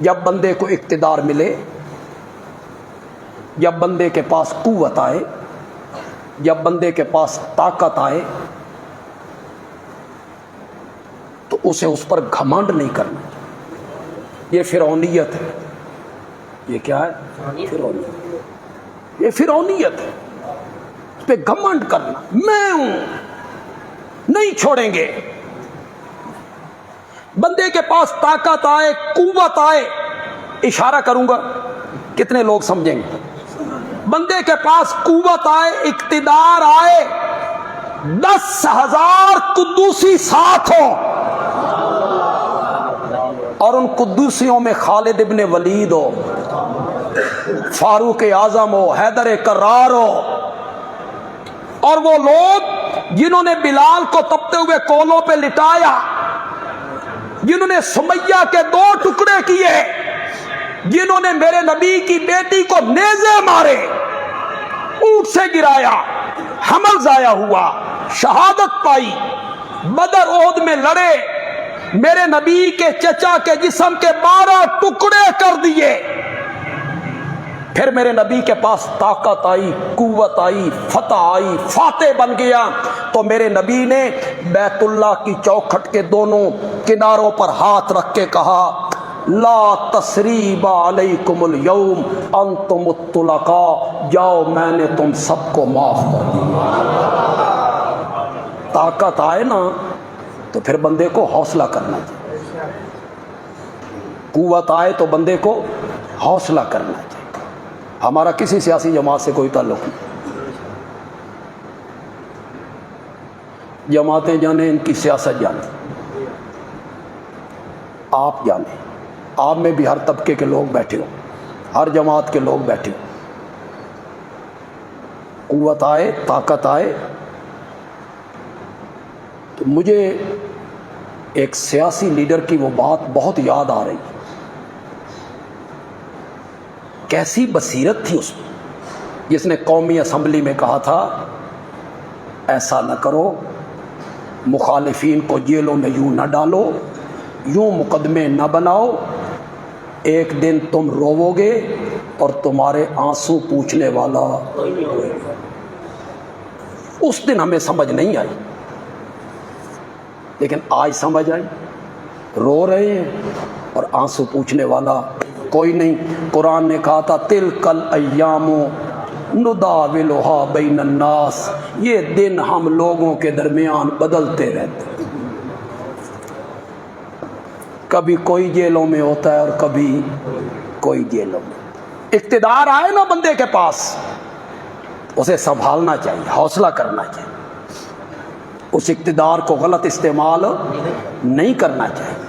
جب بندے کو اقتدار ملے، جب بندے کے پاس قوت آئے، جب بندے کے پاس طاقت آئے تو اسے اس پر گھمنڈ نہیں کرنا۔ یہ فرعونیت ہے۔ یہ کیا ہے؟ فرعونیت۔ یہ فرعونیت ہے، اس پہ گھمنڈ کرنا، میں ہوں، نہیں چھوڑیں گے۔ بندے کے پاس طاقت آئے، قوت آئے، اشارہ کروں گا کتنے لوگ سمجھیں گے۔ بندے کے پاس قوت آئے، اقتدار آئے، 10,000 قدوسی ساتھ ہوں اور ان قدوسیوں میں خالد ابن ولید ہو، فاروق اعظم ہو، حیدر کرار ہو، اور وہ لوگ جنہوں نے بلال کو تپتے ہوئے کولوں پہ لٹایا، جنہوں نے سمیہ کے 2 ٹکڑے کیے، جنہوں نے میرے نبی کی بیٹی کو نیزے مارے، اونٹ سے گرایا، حمل ضائع ہوا، شہادت پائی، بدر احد میں لڑے، میرے نبی کے چچا کے جسم کے 12 ٹکڑے کر دیے، پھر میرے نبی کے پاس طاقت آئی، قوت آئی، فتح آئی، فاتح بن گیا، تو میرے نبی نے بیت اللہ کی چوکھٹ کے دونوں کناروں پر ہاتھ رکھ کے کہا لا تثریب علیکم اليوم انتم الطلقاء، جاؤ میں نے تم سب کو معاف کر دیا۔ طاقت آئے نا تو پھر بندے کو حوصلہ کرنا چاہیے، قوت آئے تو بندے کو حوصلہ کرنا چاہیے۔ ہمارا کسی سیاسی جماعت سے کوئی تعلق نہیں، جماعتیں جانے، ان کی سیاست جانے، آپ جانے، آپ میں بھی ہر طبقے کے لوگ بیٹھے ہو، ہر جماعت کے لوگ بیٹھے ہو، قوت آئے، طاقت آئے۔ تو مجھے ایک سیاسی لیڈر کی وہ بات بہت یاد آ رہی ہے، کیسی بصیرت تھی اس میں، جس نے قومی اسمبلی میں کہا تھا ایسا نہ کرو، مخالفین کو جیلوں میں یوں نہ ڈالو، یوں مقدمے نہ بناؤ، ایک دن تم روو گے اور تمہارے آنسو پوچھنے والا۔ اس دن ہمیں سمجھ نہیں آئی، لیکن آج سمجھ آئی، رو رہے ہیں اور آنسو پوچھنے والا کوئی نہیں۔ قرآن نے کہا تھا تلک الایام نداولھا بین الناس، یہ دن ہم لوگوں کے درمیان بدلتے رہتے، کبھی کوئی جیلوں میں ہوتا ہے اور کبھی کوئی جیلوں میں۔ اقتدار آئے نا بندے کے پاس، اسے سنبھالنا چاہیے، حوصلہ کرنا چاہیے، اس اقتدار کو غلط استعمال نہیں کرنا چاہیے۔